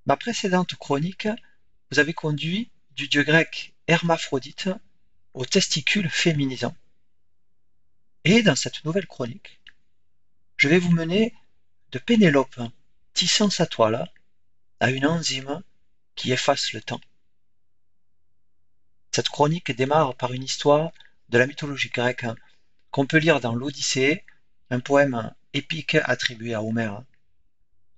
Ma précédente chronique vous avait conduit du dieu grec Hermaphrodite aux testicules féminisants. Et dans cette nouvelle chronique, je vais vous mener de Pénélope tissant sa toile à une enzyme qui efface le temps. Cette chronique démarre par une histoire de la mythologie grecque qu'on peut lire dans l'Odyssée, un poème épique attribué à Homère.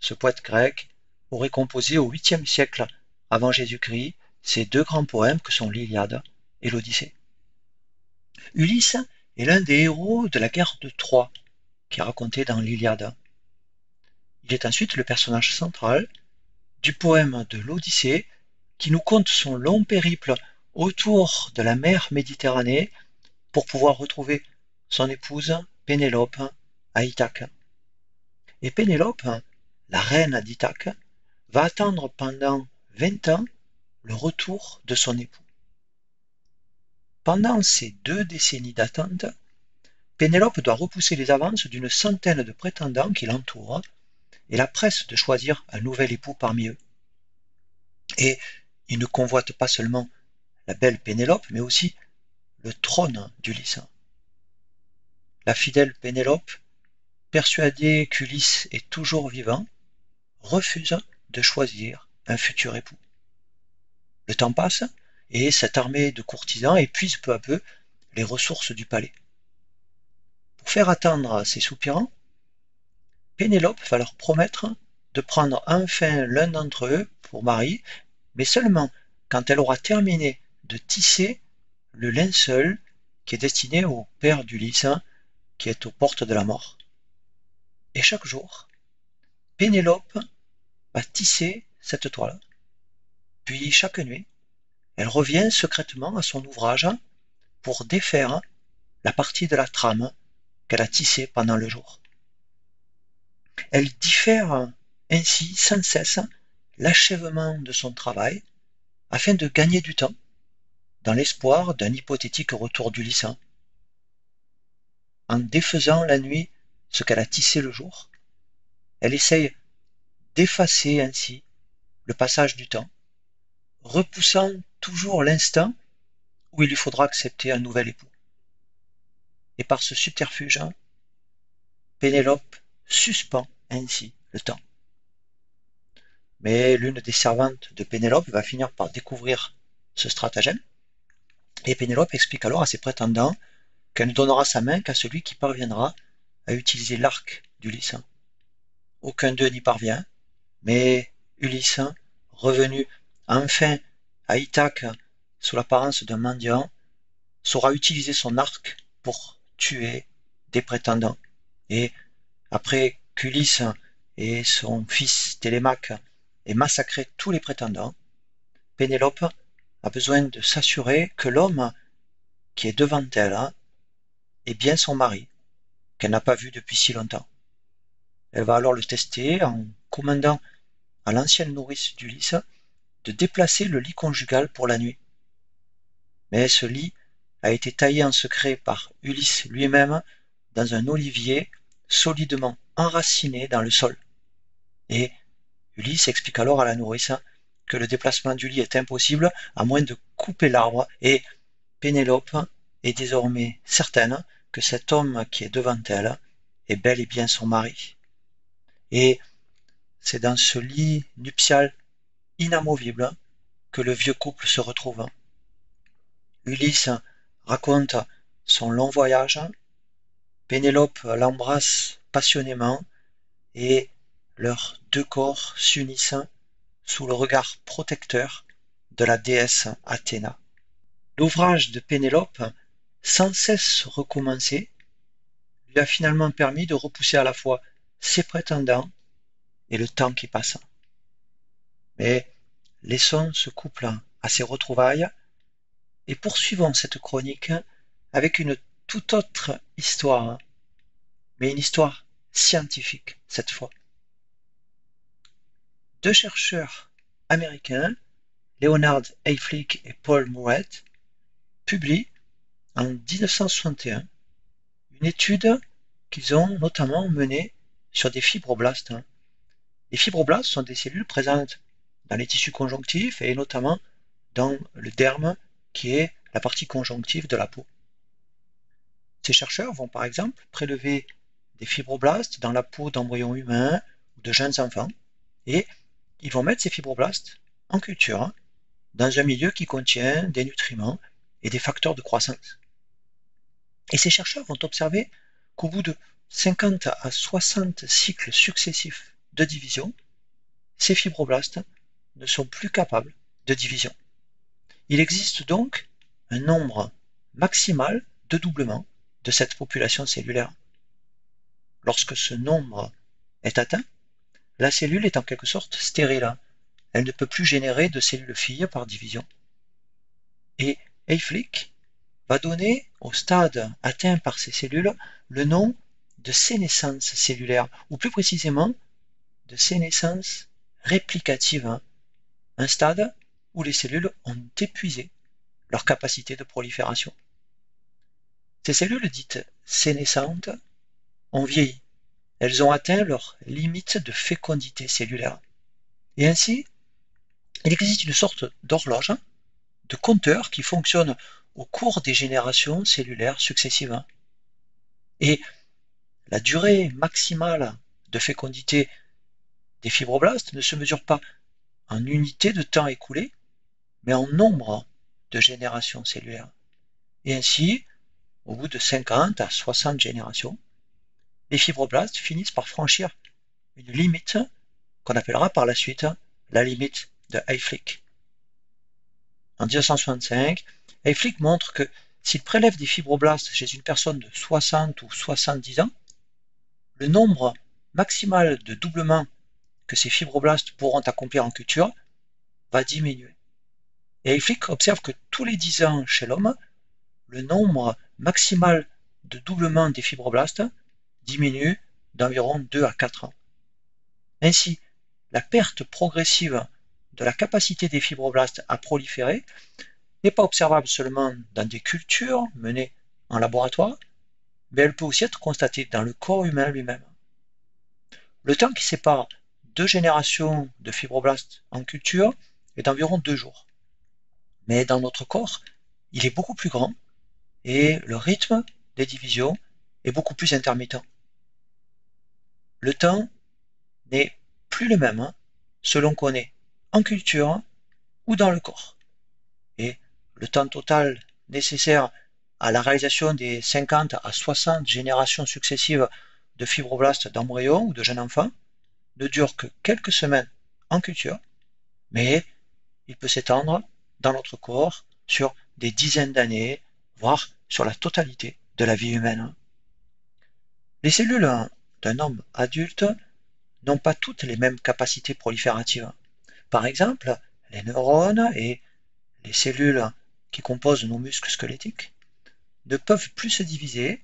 Ce poète grec aurait composé au 8e siècle avant Jésus-Christ ces deux grands poèmes que sont l'Iliade et l'Odyssée. Ulysse est l'un des héros de la guerre de Troie, qui est racontée dans l'Iliade. Il est ensuite le personnage central du poème de l'Odyssée, qui nous conte son long périple autour de la mer Méditerranée pour pouvoir retrouver son épouse Pénélope à Ithaque. Et Pénélope, la reine d'Ithaque, va attendre pendant 20 ans le retour de son époux. Pendant ces 2 décennies d'attente, Pénélope doit repousser les avances d'une centaine de prétendants qui l'entourent et la presse de choisir un nouvel époux parmi eux. Et il ne convoite pas seulement la belle Pénélope, mais aussi le trône d'Ulysse. La fidèle Pénélope, persuadée qu'Ulysse est toujours vivant, refuse de choisir un futur époux. Le temps passe et cette armée de courtisans épuise peu à peu les ressources du palais. Pour faire attendre ces soupirants, Pénélope va leur promettre de prendre enfin l'un d'entre eux pour mari, mais seulement quand elle aura terminé de tisser le linceul qui est destiné au père d'Ulysse, qui est aux portes de la mort. Et chaque jour, Pénélope va tisser cette toile. Puis chaque nuit, elle revient secrètement à son ouvrage pour défaire la partie de la trame qu'elle a tissée pendant le jour. Elle diffère ainsi sans cesse l'achèvement de son travail afin de gagner du temps dans l'espoir d'un hypothétique retour d'Ulysse. En défaisant la nuit ce qu'elle a tissé le jour, elle essaye d'effacer ainsi le passage du temps, repoussant toujours l'instant où il lui faudra accepter un nouvel époux. Et par ce subterfuge, Pénélope suspend ainsi le temps. Mais l'une des servantes de Pénélope va finir par découvrir ce stratagème, et Pénélope explique alors à ses prétendants qu'elle ne donnera sa main qu'à celui qui parviendra à utiliser l'arc d'Ulysse. Aucun d'eux n'y parvient, mais Ulysse, revenu enfin à Ithaque sous l'apparence d'un mendiant, saura utiliser son arc pour tuer des prétendants. Et après qu'Ulysse et son fils Télémaque aient massacré tous les prétendants, Pénélope a besoin de s'assurer que l'homme qui est devant elle est bien son mari, qu'elle n'a pas vu depuis si longtemps. Elle va alors le tester en commandant à l'ancienne nourrice d'Ulysse de déplacer le lit conjugal pour la nuit. Mais ce lit a été taillé en secret par Ulysse lui-même dans un olivier solidement enraciné dans le sol. Et Ulysse explique alors à la nourrice que le déplacement du lit est impossible à moins de couper l'arbre, et Pénélope est désormais certaine que cet homme qui est devant elle est bel et bien son mari. Et c'est dans ce lit nuptial inamovible que le vieux couple se retrouve. Ulysse raconte son long voyage, Pénélope l'embrasse passionnément et leurs 2 corps s'unissent sous le regard protecteur de la déesse Athéna. L'ouvrage de Pénélope, sans cesse recommencé, lui a finalement permis de repousser à la fois ses prétendants et le temps qui passe. Mais laissons ce couple à ses retrouvailles et poursuivons cette chronique avec une toute autre histoire, mais une histoire scientifique cette fois. 2 chercheurs américains, Leonard Hayflick et Paul Mouret publient en 1961 une étude qu'ils ont notamment menée sur des fibroblastes. Les fibroblastes sont des cellules présentes dans les tissus conjonctifs et notamment dans le derme qui est la partie conjonctive de la peau. Ces chercheurs vont par exemple prélever des fibroblastes dans la peau d'embryons humains ou de jeunes enfants et ils vont mettre ces fibroblastes en culture dans un milieu qui contient des nutriments et des facteurs de croissance. Et ces chercheurs vont observer qu'au bout de 50 à 60 cycles successifs de division, ces fibroblastes ne sont plus capables de division. Il existe donc un nombre maximal de doublements de cette population cellulaire. Lorsque ce nombre est atteint, la cellule est en quelque sorte stérile. Elle ne peut plus générer de cellules filles par division. Et Hayflick va donner au stade atteint par ces cellules le nom de sénescence cellulaire, ou plus précisément de sénescence réplicative, un stade où les cellules ont épuisé leur capacité de prolifération. Ces cellules dites sénescentes ont vieilli. Elles ont atteint leur limite de fécondité cellulaire. Et ainsi, il existe une sorte d'horloge, de compteur qui fonctionne au cours des générations cellulaires successives. Et la durée maximale de fécondité des fibroblastes ne se mesure pas en unité de temps écoulé, mais en nombre de générations cellulaires. Et ainsi, au bout de 50 à 60 générations, les fibroblastes finissent par franchir une limite qu'on appellera par la suite la limite de Hayflick. En 1965, Hayflick montre que s'il prélève des fibroblastes chez une personne de 60 ou 70 ans, le nombre maximal de doublements que ces fibroblastes pourront accomplir en culture va diminuer. Et Hayflick observe que tous les 10 ans chez l'homme, le nombre maximal de doublements des fibroblastes diminue d'environ 2 à 4 ans. Ainsi, la perte progressive de la capacité des fibroblastes à proliférer n'est pas observable seulement dans des cultures menées en laboratoire, mais elle peut aussi être constatée dans le corps humain lui-même. Le temps qui sépare deux générations de fibroblastes en culture est d'environ 2 jours. Mais dans notre corps, il est beaucoup plus grand et le rythme des divisions est beaucoup plus intermittent. Le temps n'est plus le même selon qu'on est en culture ou dans le corps. Et le temps total nécessaire à la réalisation des 50 à 60 générations successives de fibroblastes d'embryons ou de jeunes enfants ne dure que quelques semaines en culture, mais il peut s'étendre dans notre corps sur des dizaines d'années, voire sur la totalité de la vie humaine. Les cellules d'un homme adulte n'ont pas toutes les mêmes capacités prolifératives. Par exemple, les neurones et les cellules qui composent nos muscles squelettiques ne peuvent plus se diviser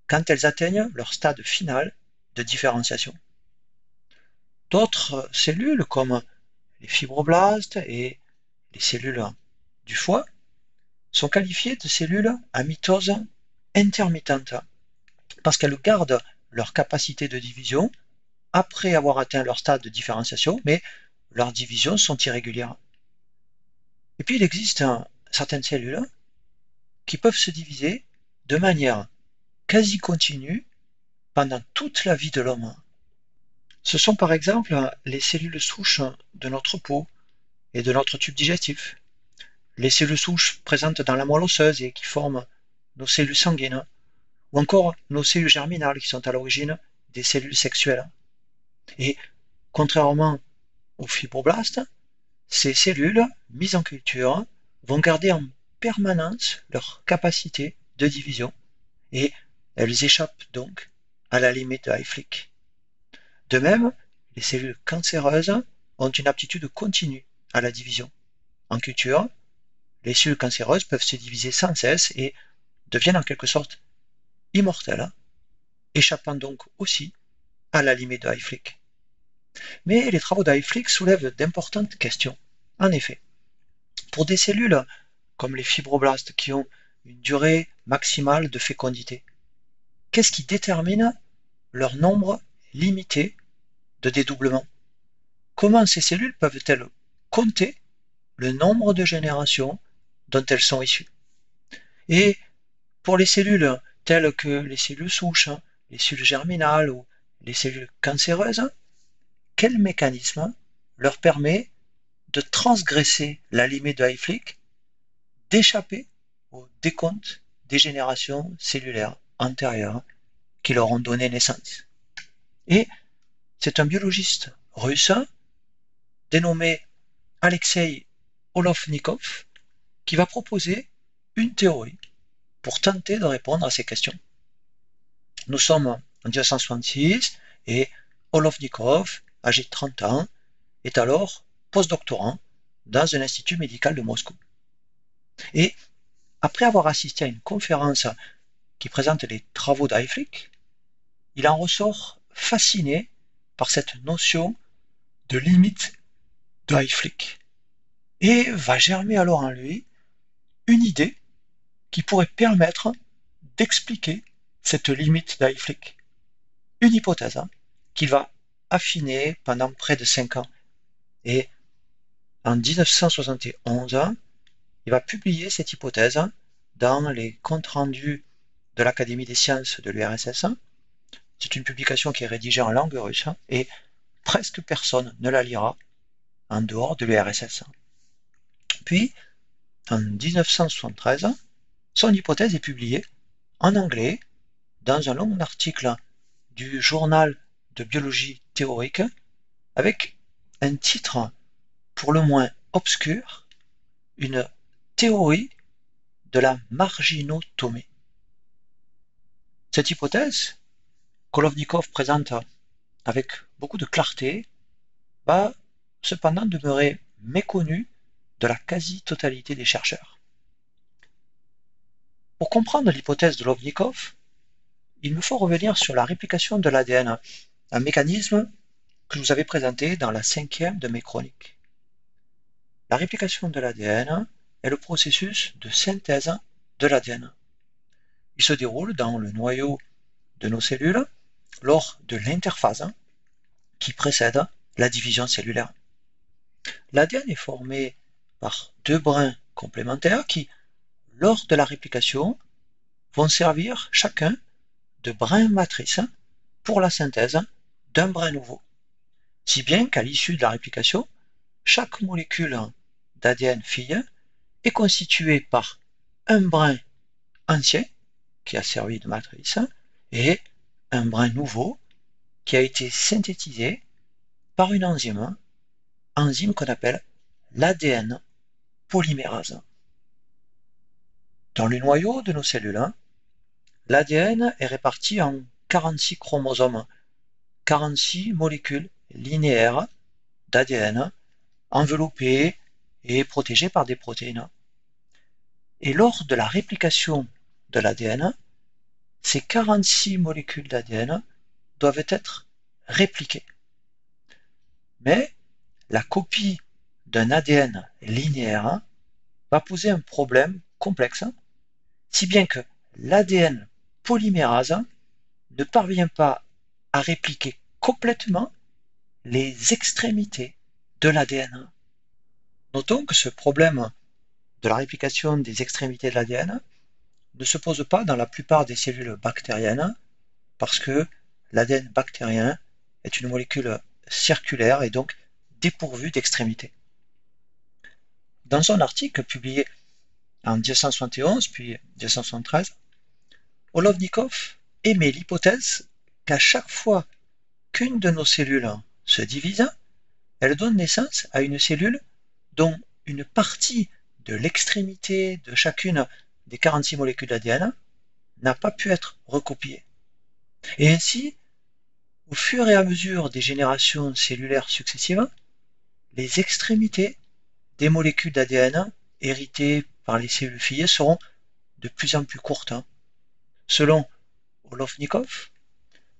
quand elles atteignent leur stade final de différenciation. D'autres cellules, comme les fibroblastes et les cellules du foie, sont qualifiées de cellules à mitose intermittente parce qu'elles gardent leur capacité de division après avoir atteint leur stade de différenciation, mais leurs divisions sont irrégulières. Et puis il existe certaines cellules qui peuvent se diviser de manière quasi continue pendant toute la vie de l'homme. Ce sont par exemple les cellules souches de notre peau et de notre tube digestif, les cellules souches présentes dans la moelle osseuse et qui forment nos cellules sanguines, ou encore nos cellules germinales qui sont à l'origine des cellules sexuelles. Et contrairement aux fibroblastes, ces cellules mises en culture vont garder en permanence leur capacité de division et elles échappent donc à la limite de Hayflick. De même, les cellules cancéreuses ont une aptitude continue à la division. En culture, les cellules cancéreuses peuvent se diviser sans cesse et deviennent en quelque sorte immortelles, échappant donc aussi à la limite de Hayflick. Mais les travaux d'Hayflick soulèvent d'importantes questions. En effet, Pour des cellules comme les fibroblastes qui ont une durée maximale de fécondité, qu'est-ce qui détermine leur nombre limité de dédoublements? Comment ces cellules peuvent-elles compter le nombre de générations dont elles sont issues? Et pour les cellules telles que les cellules souches, les cellules germinales ou les cellules cancéreuses, quel mécanisme leur permet de transgresser la limite de Hayflick, d'échapper au décompte des générations cellulaires antérieures qui leur ont donné naissance? Et c'est un biologiste russe dénommé Alexei Olovnikov qui va proposer une théorie pour tenter de répondre à ces questions. Nous sommes en 1966 et Olovnikov, âgé de 30 ans, est alors postdoctorant dans un institut médical de Moscou. Et après avoir assisté à une conférence qui présente les travaux d'Hayflick, il en ressort fasciné par cette notion de limite de Hayflick et va germer alors en lui une idée qui pourrait permettre d'expliquer cette limite d'Hayflick. Une hypothèse qu'il va affiner pendant près de 5 ans. Et en 1971, il va publier cette hypothèse dans les comptes rendus de l'Académie des sciences de l'URSS. C'est une publication qui est rédigée en langue russe et presque personne ne la lira en dehors de l'URSS. Puis, en 1973, son hypothèse est publiée en anglais dans un long article du journal de biologie théorique avec un titre pour le moins obscur, une théorie de la marginotomie. Cette hypothèse, Kolovnikov présente avec beaucoup de clarté, va cependant demeurer méconnue de la quasi-totalité des chercheurs. Pour comprendre l'hypothèse de Lovnikov, il me faut revenir sur la réplication de l'ADN, un mécanisme que je vous avais présenté dans la 5e de mes chroniques. La réplication de l'ADN est le processus de synthèse de l'ADN. Il se déroule dans le noyau de nos cellules lors de l'interphase qui précède la division cellulaire. L'ADN est formé par 2 brins complémentaires qui, lors de la réplication, vont servir chacun de brin matrice pour la synthèse d'un brin nouveau. Si bien qu'à l'issue de la réplication, chaque molécule d'ADN fille est constituée par un brin ancien qui a servi de matrice et un brin nouveau qui a été synthétisé par une enzyme qu'on appelle l'ADN polymérase. Dans le noyau de nos cellules, l'ADN est réparti en 46 chromosomes, 46 molécules linéaires d'ADN enveloppées et protégées par des protéines. Et lors de la réplication de l'ADN, ces 46 molécules d'ADN doivent être répliquées. Mais la copie d'un ADN linéaire va poser un problème complexe, si bien que l'ADN polymérase ne parvient pas à répliquer complètement les extrémités de l'ADN. Notons que ce problème de la réplication des extrémités de l'ADN ne se pose pas dans la plupart des cellules bactériennes parce que l'ADN bactérien est une molécule circulaire et donc dépourvue d'extrémités. Dans son article publié en 1971 puis 1973, Olovnikov émet l'hypothèse qu'à chaque fois qu'une de nos cellules se divise, elle donne naissance à une cellule dont une partie de l'extrémité de chacune des 46 molécules d'ADN n'a pas pu être recopiée. Et ainsi, au fur et à mesure des générations cellulaires successives, les extrémités des molécules d'ADN héritées par les cellules filles seront de plus en plus courtes. Selon Olovnikov,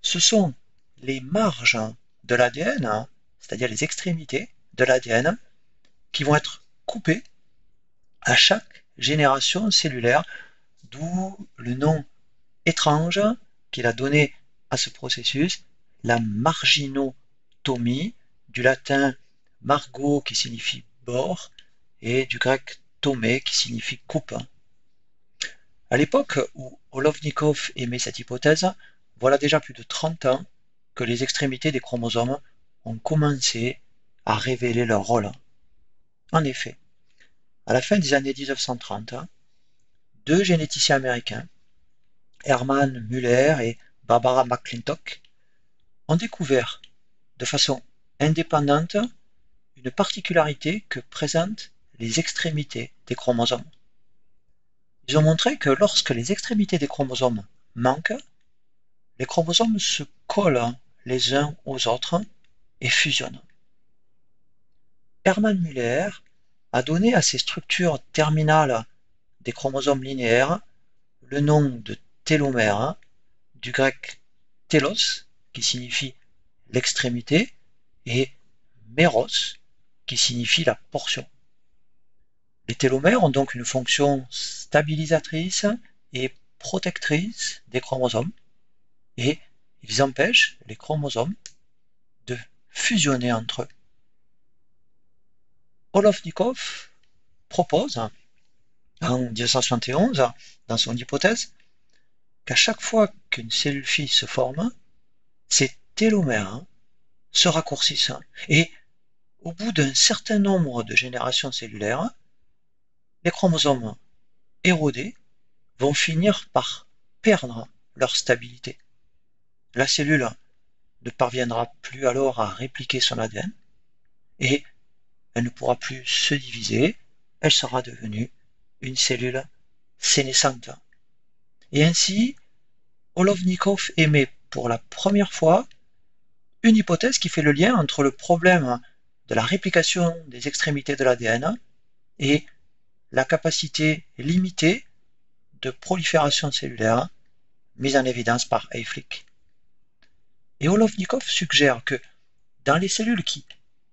ce sont les marges de l'ADN, c'est-à-dire les extrémités de l'ADN, qui vont être coupées à chaque génération cellulaire, d'où le nom étrange qu'il a donné à ce processus, la marginotomie, du latin margo qui signifie bord et du grec tomé qui signifie coupe. À l'époque où Olovnikov émet cette hypothèse, voilà déjà plus de 30 ans que les extrémités des chromosomes ont commencé à révéler leur rôle. En effet, à la fin des années 1930, deux généticiens américains, Herman Muller et Barbara McClintock, ont découvert de façon indépendante une particularité que présentent les extrémités des chromosomes. Ils ont montré que lorsque les extrémités des chromosomes manquent, les chromosomes se collent les uns aux autres et fusionnent. Hermann Müller a donné à ces structures terminales des chromosomes linéaires le nom de télomère, du grec télos, qui signifie l'extrémité, et méros, qui signifie la portion. Les télomères ont donc une fonction stabilisatrice et protectrice des chromosomes, et ils empêchent les chromosomes de fusionner entre eux. Olovnikov propose, en 1971, dans son hypothèse, qu'à chaque fois qu'une cellule fille se forme, ses télomères se raccourcissent, et au bout d'un certain nombre de générations cellulaires, les chromosomes érodés vont finir par perdre leur stabilité. La cellule ne parviendra plus alors à répliquer son ADN et elle ne pourra plus se diviser, elle sera devenue une cellule sénescente. Et ainsi, Olovnikov émet pour la première fois une hypothèse qui fait le lien entre le problème de la réplication des extrémités de l'ADN et la capacité limitée de prolifération cellulaire mise en évidence par Hayflick. Et Olovnikov suggère que dans les cellules qui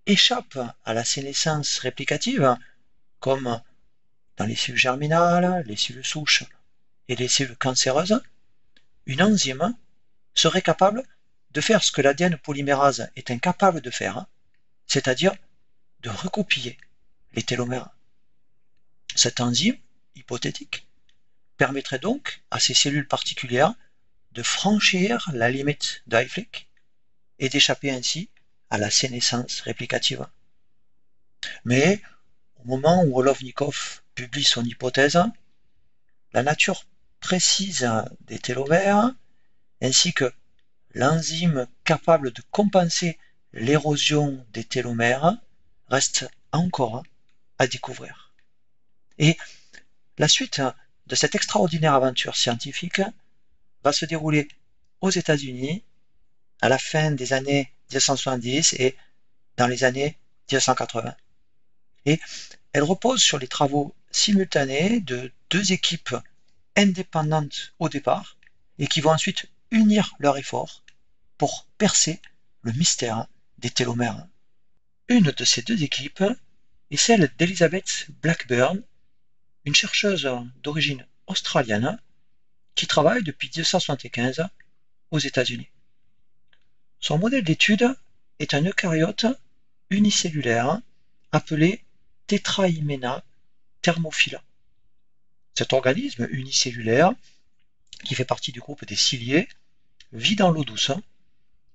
échappent à la sénescence réplicative, comme dans les cellules germinales, les cellules souches et les cellules cancéreuses, une enzyme serait capable de faire ce que l'ADN polymérase est incapable de faire, c'est-à-dire de recopier les télomères. Cette enzyme hypothétique permettrait donc à ces cellules particulières de franchir la limite de Hayflick et d'échapper ainsi à la sénescence réplicative. Mais au moment où Olovnikov publie son hypothèse, la nature précise des télomères ainsi que l'enzyme capable de compenser l'érosion des télomères reste encore à découvrir. Et la suite de cette extraordinaire aventure scientifique va se dérouler aux États-Unis à la fin des années 1970 et dans les années 1980. Et elle repose sur les travaux simultanés de deux équipes indépendantes au départ et qui vont ensuite unir leurs efforts pour percer le mystère des télomères. Une de ces deux équipes est celle d'Elizabeth Blackburn, une chercheuse d'origine australienne qui travaille depuis 1975 aux États-Unis. Son modèle d'étude est un eucaryote unicellulaire appelé Tetrahymena thermophila. Cet organisme unicellulaire, qui fait partie du groupe des ciliés, vit dans l'eau douce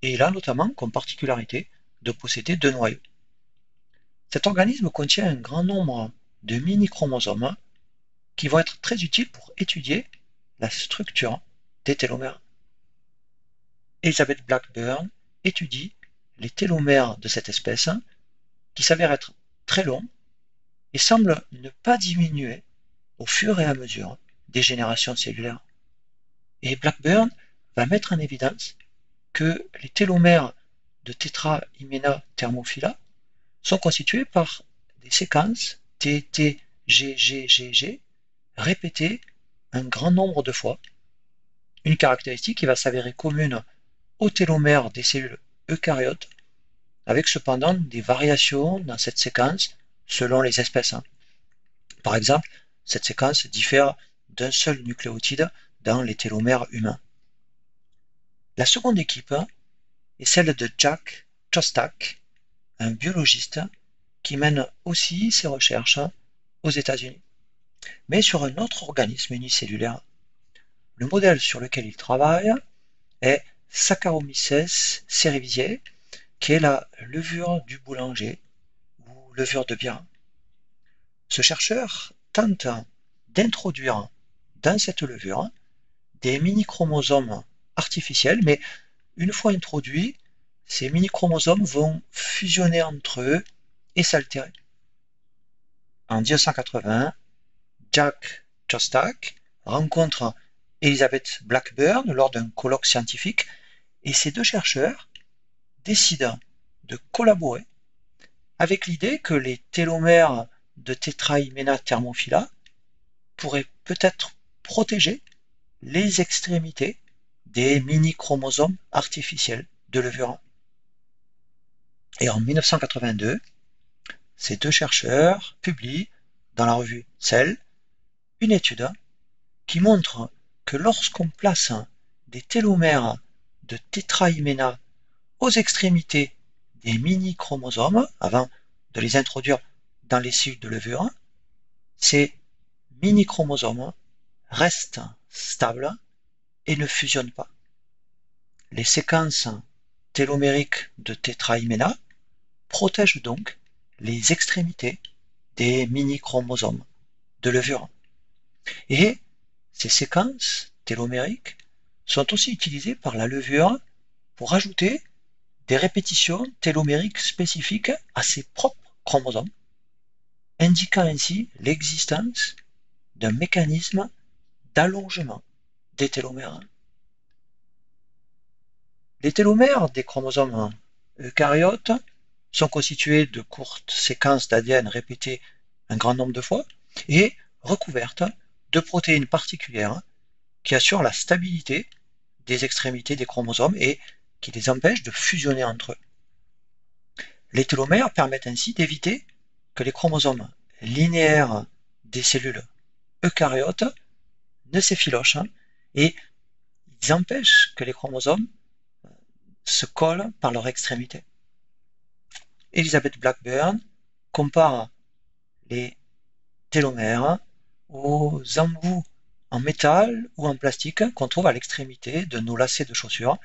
et il a notamment comme particularité de posséder deux noyaux. Cet organisme contient un grand nombre de mini-chromosomes qui vont être très utiles pour étudier la structure des télomères. Elizabeth Blackburn étudie les télomères de cette espèce qui s'avèrent être très longs et semblent ne pas diminuer au fur et à mesure des générations cellulaires. Et Blackburn va mettre en évidence que les télomères de Tetrahymena thermophila sont constitués par des séquences TTGGGG répétées un grand nombre de fois, une caractéristique qui va s'avérer commune aux télomères des cellules eucaryotes, avec cependant des variations dans cette séquence selon les espèces. Par exemple, cette séquence diffère d'un seul nucléotide dans les télomères humains. La seconde équipe est celle de Jack Szostak, un biologiste qui mène aussi ses recherches aux États-Unis, mais sur un autre organisme unicellulaire. Le modèle sur lequel il travaille est Saccharomyces cerevisiae, qui est la levure du boulanger ou levure de bière. Ce chercheur tente d'introduire dans cette levure des mini-chromosomes artificiels, mais une fois introduits, ces mini-chromosomes vont fusionner entre eux et s'altérer. En 1980, Jack Szostak rencontre Elizabeth Blackburn lors d'un colloque scientifique et ces deux chercheurs décident de collaborer avec l'idée que les télomères de Tetrahymena thermophila pourraient peut-être protéger les extrémités des mini-chromosomes artificiels de levure. Et en 1982, ces deux chercheurs publient dans la revue Cell une étude qui montre que lorsqu'on place des télomères de Tetrahymena aux extrémités des mini-chromosomes, avant de les introduire dans les cellules de levure, ces mini-chromosomes restent stables et ne fusionnent pas. Les séquences télomériques de Tetrahymena protègent donc les extrémités des mini-chromosomes de levure. Et ces séquences télomériques sont aussi utilisées par la levure pour ajouter des répétitions télomériques spécifiques à ses propres chromosomes, indiquant ainsi l'existence d'un mécanisme d'allongement des télomères. Les télomères des chromosomes eucaryotes sont constitués de courtes séquences d'ADN répétées un grand nombre de fois et recouvertes de protéines particulières qui assurent la stabilité des extrémités des chromosomes et qui les empêchent de fusionner entre eux. Les télomères permettent ainsi d'éviter que les chromosomes linéaires des cellules eucaryotes ne s'effilochent et ils empêchent que les chromosomes se collent par leur extrémité. Elizabeth Blackburn compare les télomères aux embouts en métal ou en plastique qu'on trouve à l'extrémité de nos lacets de chaussures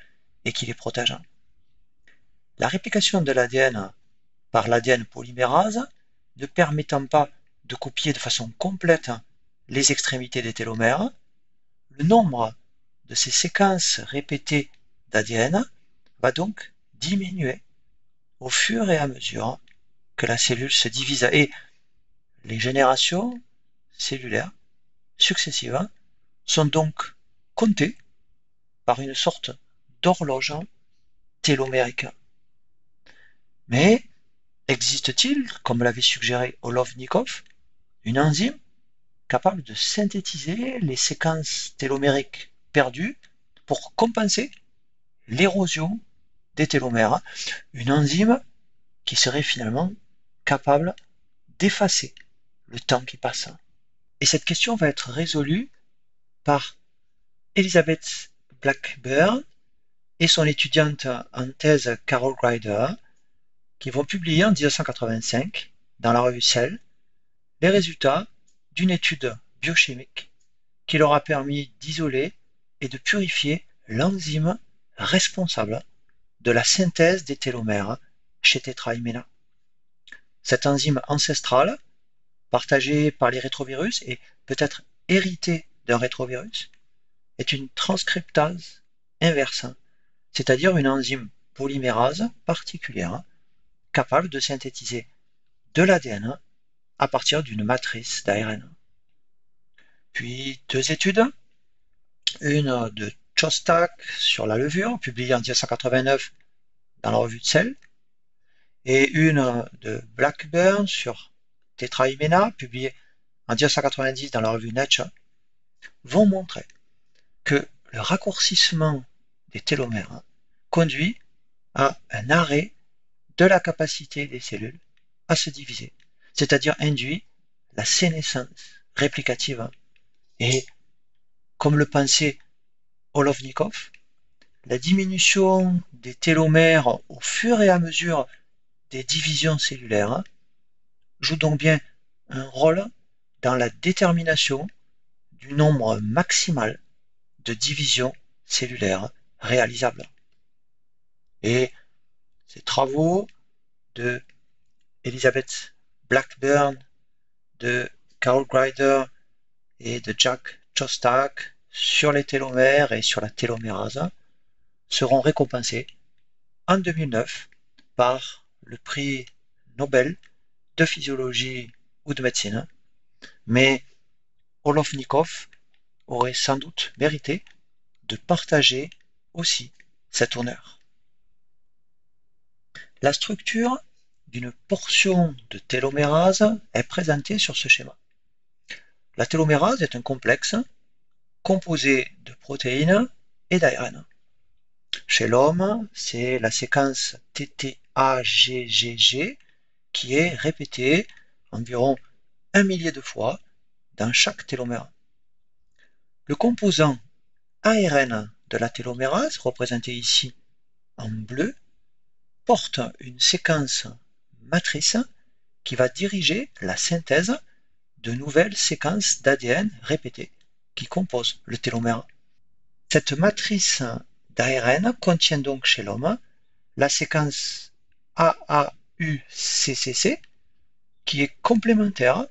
et qui les protègent. La réplication de l'ADN par l'ADN polymérase ne permettant pas de copier de façon complète les extrémités des télomères, le nombre de ces séquences répétées d'ADN va donc diminuer au fur et à mesure que la cellule se divise et les générations cellulaires successives sont donc comptées par une sorte d'horloge télomérique. Mais existe-t-il, comme l'avait suggéré Olovnikov, une enzyme capable de synthétiser les séquences télomériques perdues pour compenser l'érosion des télomères, une enzyme qui serait finalement capable d'effacer le temps qui passe. Et cette question va être résolue par Elizabeth Blackburn et son étudiante en thèse Carol Grider, qui vont publier en 1985 dans la revue Cell les résultats d'une étude biochimique qui leur a permis d'isoler et de purifier l'enzyme responsable de la synthèse des télomères chez Tetrahymena. Cette enzyme ancestrale, partagée par les rétrovirus et peut-être héritée d'un rétrovirus, est une transcriptase inverse, c'est-à-dire une enzyme polymérase particulière capable de synthétiser de l'ADN à partir d'une matrice d'ARN. Puis deux études, une de Szostak sur la levure, publiée en 1989 dans la revue Cell, et une de Blackburn sur Tetrahymena, publiée en 1990 dans la revue Nature, vont montrer que le raccourcissement des télomères conduit à un arrêt de la capacité des cellules à se diviser, c'est-à-dire induit la sénescence réplicative. Et comme le pensait Olovnikov, la diminution des télomères au fur et à mesure des divisions cellulaires joue donc bien un rôle dans la détermination du nombre maximal de divisions cellulaires réalisables. Et ces travaux de Elizabeth Blackburn, de Carol Greider et de Jack Szostak sur les télomères et sur la télomérase seront récompensés en 2009 par le prix Nobel de physiologie ou de médecine, mais Olovnikov aurait sans doute mérité de partager aussi cet honneur. La structure d'une portion de télomérase est présentée sur ce schéma. La télomérase est un complexe composé de protéines et d'ARN. Chez l'homme, c'est la séquence TTAGGG qui est répétée environ 1 millier de fois dans chaque télomère. Le composant ARN de la télomérase, représenté ici en bleu, porte une séquence matrice qui va diriger la synthèse de nouvelles séquences d'ADN répétées qui composent le télomère. Cette matrice d'ARN contient donc chez l'homme la séquence AAUCCC qui est complémentaire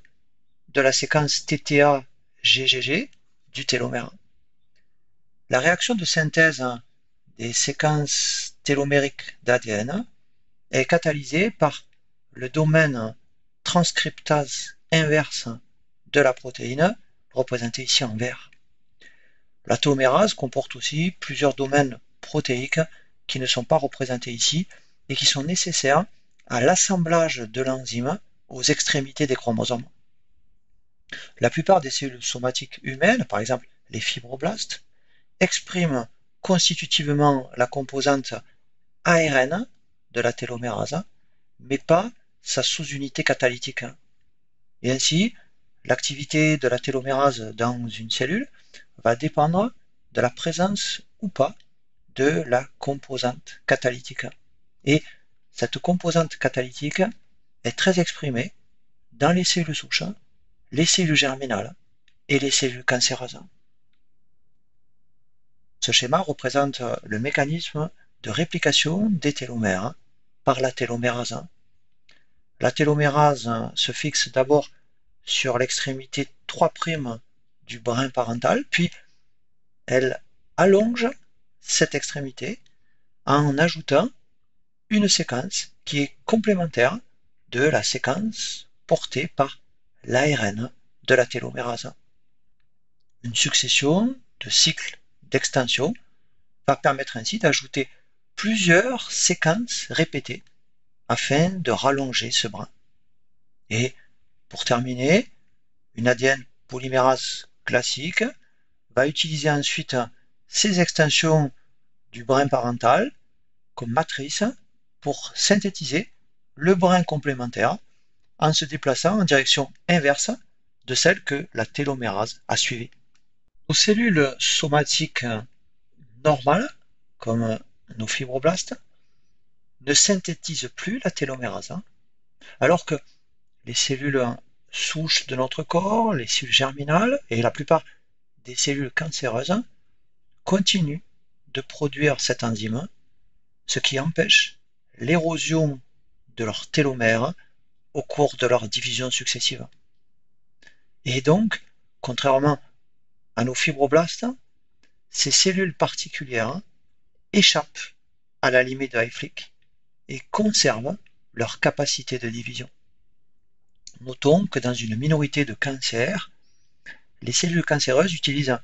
de la séquence TTA-GGG du télomère. La réaction de synthèse des séquences télomériques d'ADN est catalysée par le domaine transcriptase inverse de la protéine, représenté ici en vert. La télomérase comporte aussi plusieurs domaines protéiques qui ne sont pas représentés ici et qui sont nécessaires à l'assemblage de l'enzyme aux extrémités des chromosomes. La plupart des cellules somatiques humaines, par exemple les fibroblastes, expriment constitutivement la composante ARN de la télomérase, mais pas sa sous-unité catalytique. Et ainsi, l'activité de la télomérase dans une cellule va dépendre de la présence ou pas de la composante catalytique. Et cette composante catalytique est très exprimée dans les cellules souches, les cellules germinales et les cellules cancéreuses. Ce schéma représente le mécanisme de réplication des télomères par la télomérase. La télomérase se fixe d'abord sur l'extrémité 3' du brin parental, puis elle allonge cette extrémité en ajoutant une séquence qui est complémentaire de la séquence portée par l'ARN de la télomérase. Une succession de cycles d'extension va permettre ainsi d'ajouter plusieurs séquences répétées afin de rallonger ce brin. Et pour terminer, une ADN polymérase classique va utiliser ensuite ces extensions du brin parental comme matrice pour synthétiser le brin complémentaire en se déplaçant en direction inverse de celle que la télomérase a suivie. Nos cellules somatiques normales, comme nos fibroblastes, ne synthétisent plus la télomérase, alors que les cellules souches de notre corps, les cellules germinales et la plupart des cellules cancéreuses continuent de produire cette enzyme, ce qui empêche l'érosion de leurs télomères au cours de leurs divisions successives. Et donc, contrairement à nos fibroblastes, ces cellules particulières échappent à la limite de Hayflick et conservent leur capacité de division. Notons que dans une minorité de cancers, les cellules cancéreuses utilisent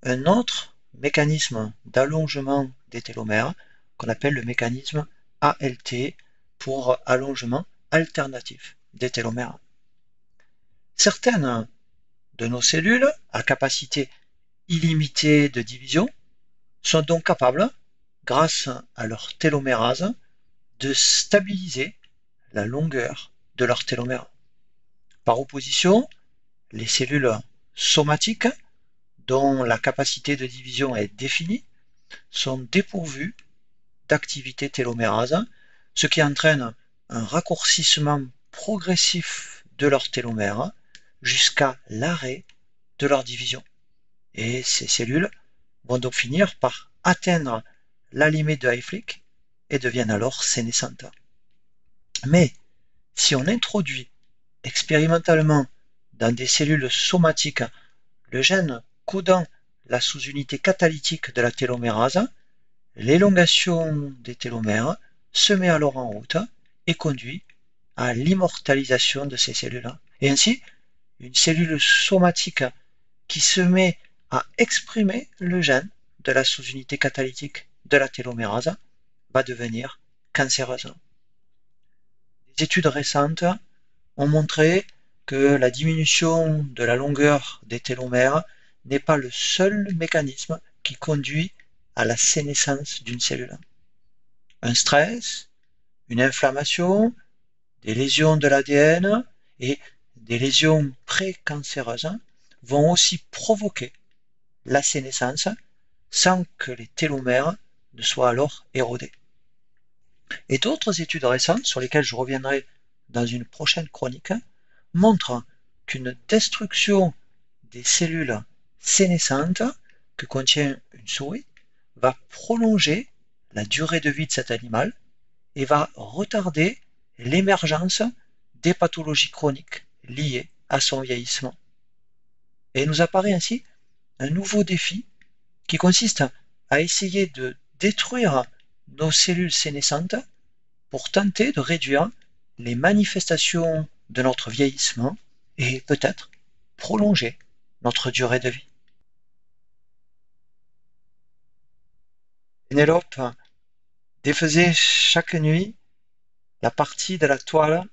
un autre mécanisme d'allongement des télomères qu'on appelle le mécanisme ALT pour allongement alternatif des télomères. Certaines de nos cellules à capacité illimitée de division sont donc capables, grâce à leur télomérase, de stabiliser la longueur de leur télomère. Par opposition, les cellules somatiques, dont la capacité de division est définie, sont dépourvues d'activité télomérase, ce qui entraîne un raccourcissement progressif de leur télomère jusqu'à l'arrêt de leur division. Et ces cellules vont donc finir par atteindre la limite de Hayflick et deviennent alors sénescentes. Mais si on introduit expérimentalement dans des cellules somatiques le gène codant la sous-unité catalytique de la télomérase, l'élongation des télomères se met alors en route et conduit à l'immortalisation de ces cellules. Et ainsi, une cellule somatique qui se met à exprimer le gène de la sous-unité catalytique de la télomérase va devenir cancéreuse. Des études récentes ont montré que la diminution de la longueur des télomères n'est pas le seul mécanisme qui conduit à la sénescence d'une cellule. Un stress, une inflammation, des lésions de l'ADN et des lésions précancéreuses vont aussi provoquer la sénescence sans que les télomères ne soient alors érodés. Et d'autres études récentes, sur lesquelles je reviendrai dans une prochaine chronique, montrent qu'une destruction des cellules sénescentes que contient une souris va prolonger la durée de vie de cet animal et va retarder l'émergence des pathologies chroniques liées à son vieillissement. Et il nous apparaît ainsi un nouveau défi qui consiste à essayer de détruire nos cellules sénescentes pour tenter de réduire les manifestations de notre vieillissement et peut-être prolonger notre durée de vie. Pénélope défaisait chaque nuit la partie de la toile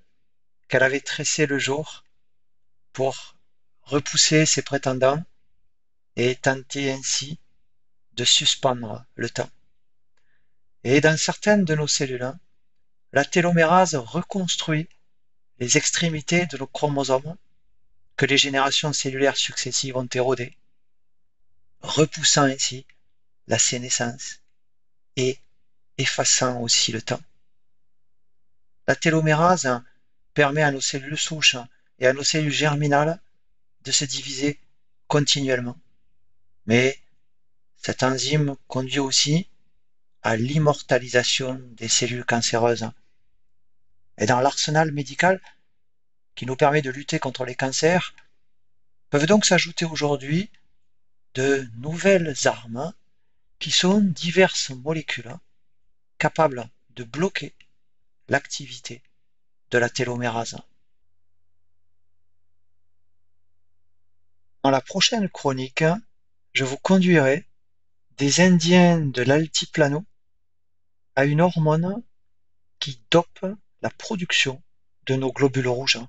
qu'elle avait tressée le jour pour repousser ses prétendants et tenter ainsi de suspendre le temps. Et dans certaines de nos cellules, la télomérase reconstruit les extrémités de nos chromosomes que les générations cellulaires successives ont érodées, repoussant ainsi la sénescence et effaçant aussi le temps. La télomérase permet à nos cellules souches et à nos cellules germinales de se diviser continuellement. Mais cette enzyme conduit aussi à l'immortalisation des cellules cancéreuses. Et dans l'arsenal médical qui nous permet de lutter contre les cancers, peuvent donc s'ajouter aujourd'hui de nouvelles armes qui sont diverses molécules capables de bloquer l'activité de la télomérase. Dans la prochaine chronique, je vous conduirai des Indiens de l'altiplano à une hormone qui dope la production de nos globules rouges.